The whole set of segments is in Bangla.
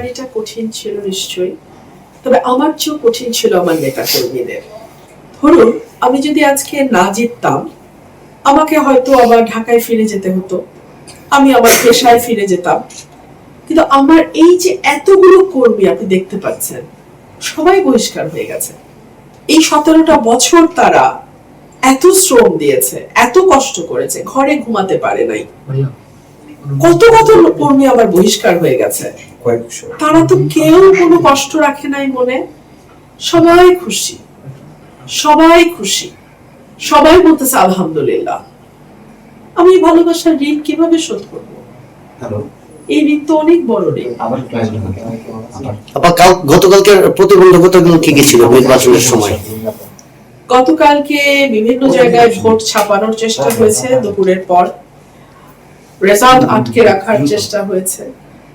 জার্নিটা কঠিন ছিল নিশ্চয়ই, তবে আমার চেয়েও কঠিন ছিল আমার নেতা কর্মীদের। ধরুন আমি যদি আজকে না জিততাম, আমাকে হয়তো আবার ঢাকায় ফিরে যেতে হতো, আমি আমার পেশায় ফিরে যেতাম। কিন্তু আমার এই যে এতগুলো কর্মী আপনি দেখতে পাচ্ছেন, সবাই বহিষ্কার হয়ে গেছে। এই 17টা বছর তারা এত শ্রম দিয়েছে, এত কষ্ট করেছে, ঘরে ঘুমাতে পারে নাই। কত কত কর্মী আবার বহিষ্কার হয়ে গেছে, তারা তো কেউ কোনো কষ্ট রাখে নাই মনে। সবাই খুশি, সবাই খুশি, সবাই বলতেছে আলহামদুলিল্লাহ। আমি ভালোবাসার ঋণ কিভাবে শোধ করব? এই ঋণ তো অনেক বড় ঋণ। গতকালকের প্রতিবন্ধকতাগুলো কি কি ছিল নির্বাচনের সময়? গতকালকে বিভিন্ন জায়গায় ভোট ছাপানোর চেষ্টা হয়েছে, দুপুরের পর রেজাল্ট আটকে রাখার চেষ্টা হয়েছে।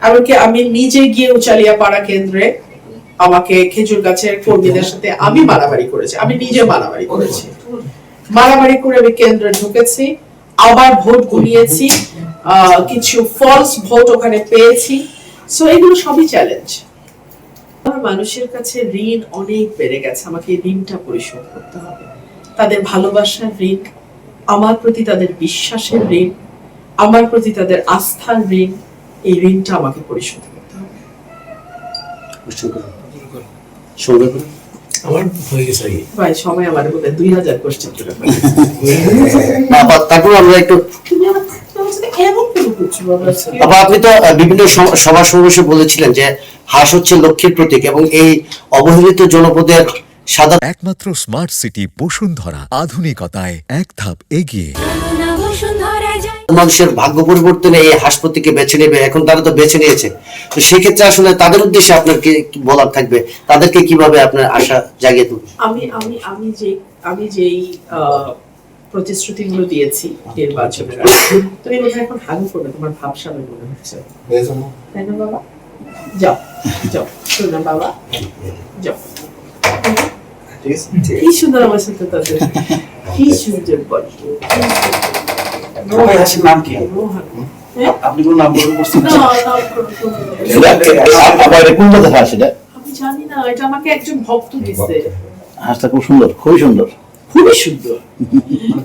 এমনকি আমি নিজে গিয়ে উচালিয়াপাড়া কেন্দ্রে আমাকে খেজুর গাছের কর্মীদের সাথে আমি মারামারি করেছি, আমি নিজে মারামারি করেছি। মারামারি করে আমি কেন্দ্রে ঢুকেছি, আবার ভোট গুনিয়েছি, কিছু ফলস ভোট ওখানে পেয়েছি। সো এগুলো সবই চ্যালেঞ্জ। আমার মানুষের কাছে ঋণ অনেক বেড়ে গেছে, আমাকে এই ঋণটা পরিশোধ করতে হবে। তাদের ভালোবাসার ঋণ, আমার প্রতি তাদের বিশ্বাসের ঋণ, আমার প্রতি তাদের আস্থার ঋণ, এই ঋণটা আমাকে পরিশোধ করতে হবে। আমার হয়ে গেছে ভাই সময় আমার মধ্যে 2000 কোশ্চেন করে তারপর আমরা একটু আপনি তো বিভিন্ন সভা সমাবেশে বলেছিলেন যে হাঁস হচ্ছে লক্ষ্মীর প্রতীক এবং এই অবহেলিত জনপদের সাধারণ একমাত্র স্মার্ট সিটি বসুন্ধরা, আধুনিকতায় এক ধাপ এগিয়ে। মানুষের ভাগ্য পরিবর্তনে এই হাঁস প্রতীককে বেছে নেবে, এখন তারা তো বেছে নিয়েছে। তো সেক্ষেত্রে আসলে তাদের উদ্দেশ্যে আপনার কি বলার থাকবে, তাদেরকে কিভাবে আপনার আশা জাগিয়ে তুলবে? আমি যেই প্রতিশ্রুতিগুলো দিয়েছি নির্বাচনের, তুমি বোধহয় এখন হাগু করবে, তোমার ভাবসাবে মনে হচ্ছে, তাই না বাবা? যাও যাও শোনা বাবা, যাও। কি সুন্দর আমার সাথে তাদের, কি সুন্দর বল। নাম কি? আপনি কোন নাম বলছেন? আমি জানি না, এটা আমাকে একজন ভক্ত দিচ্ছে। হাঁসটা খুব সুন্দর, খুবই সুন্দর, খুবই সুন্দর,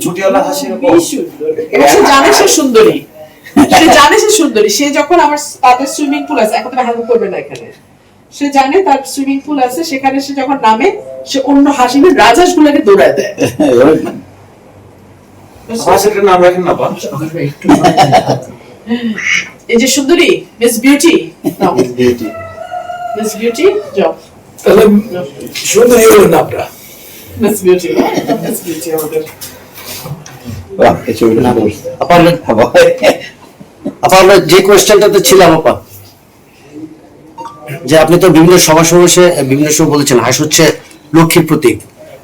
ছুটিওয়ালা হাসি, খুবই সুন্দর। সে জানে সে সুন্দরী, সে জানে সে সুন্দরী। সে যখন আমার তাদের সুইমিং পুল আছে, এখন তো হাগু করবে না এখানে, সে জানে তার সুইমিং পুল আছে, সেখানে সে যখন নামে সে অন্য হাসিমের রাজহাঁস গুলোকে দৌড়ায় দেয়। নাম রাখেন না বা এই যে সুন্দরী মিস বিউটি, মিস বিউটি যাও, তাহলে সুন্দরী হলো নামটা মিস বিউটি, মিস বিউটি আমাদের। আমরা যে কোয়েশ্চেনটাতে ছিলাম আপা, যে আপনি তো বিভিন্ন সভা সমাবেশে বিভিন্ন সময় বলেছেন হাঁস হচ্ছে লক্ষ্মীর প্রতীক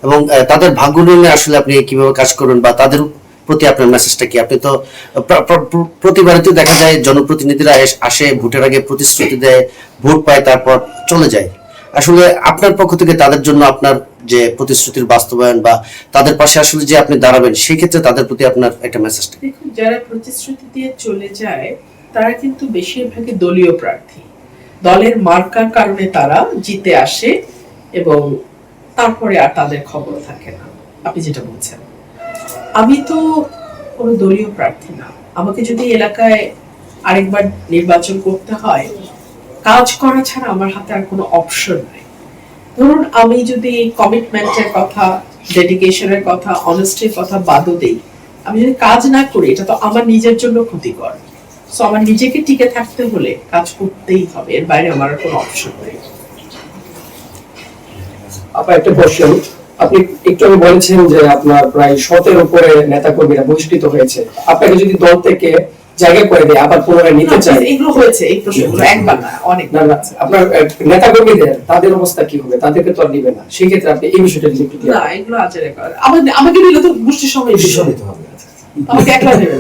এবং তাদের ভাগ্য নিয়ে আসলে আপনি কিভাবে কাজ করবেন বা তাদের প্রতি আপনার মেসেজটা কি? আপনি তো প্রতিবারই তো দেখা যায় জনপ্রতিনিধিরা আসে, ভোটের আগে প্রতিশ্রুতি দেয়, ভোট পায়, তারপর চলে যায়। আসলে আপনার পক্ষ থেকে তাদের জন্য আপনার যে প্রতিশ্রুতির বাস্তবায়ন বা তাদের পাশে আসলে যে আপনি দাঁড়াবেন, সেই ক্ষেত্রে তাদের প্রতি আপনার একটা মেসেজ। দেখুন, যারা প্রতিশ্রুতি দিয়ে চলে যায় তারা কিন্তু বেশিরভাগই দলীয় প্রার্থী, দলের মার্কার কারণে তারা জিতে আসে এবং তারপরে আর তাদের খবর থাকে না। আপনি যেটা বলছেন, আমি তো কোনো দলীয় প্রার্থী না। আমাকে যদি এলাকায় আরেকবার নির্বাচন করতে হয়, কাজ করা ছাড়া আমার হাতে আর কোনো অপশন নাই। ধরুন আমি যদি কমিটমেন্টের কথা, ডেডিকেশনের কথা, অনেস্টির কথা বাদও দেই, আমি যদি কাজ না করি, এটা তো আমার নিজের জন্য ক্ষতিকর। সো আমার নিজেকে টিকে থাকতে হলে কাজ করতেই হবে, এর বাইরে আমার আর কোনো অপশন নেই। আপনার একটা প্রশ্ন, আপনি একটু আগে বলেছেন যে আপনার প্রায় 17 উপরে নেতা কর্মীরা বহিষ্কৃত হয়েছে। আপনাকে যদি দল থেকে জায়গা করে দেয়, আবার পুনরায় নিতে চায়, এগুলো হয়েছে, এই প্রশ্নগুলো একবার না, অনেক না। আপনার নেতা কর্মীদের তাদের অবস্থা কি হবে? তাদেরকে তো আর নিবে না, সেই ক্ষেত্রে আপনি এই বিষয়টা যদি একটু না, এগুলো আচারে করে আমাকে নিলে তো গোষ্ঠীর সময় বিষয় নিতে হবে, আমাকে একলা নেবে।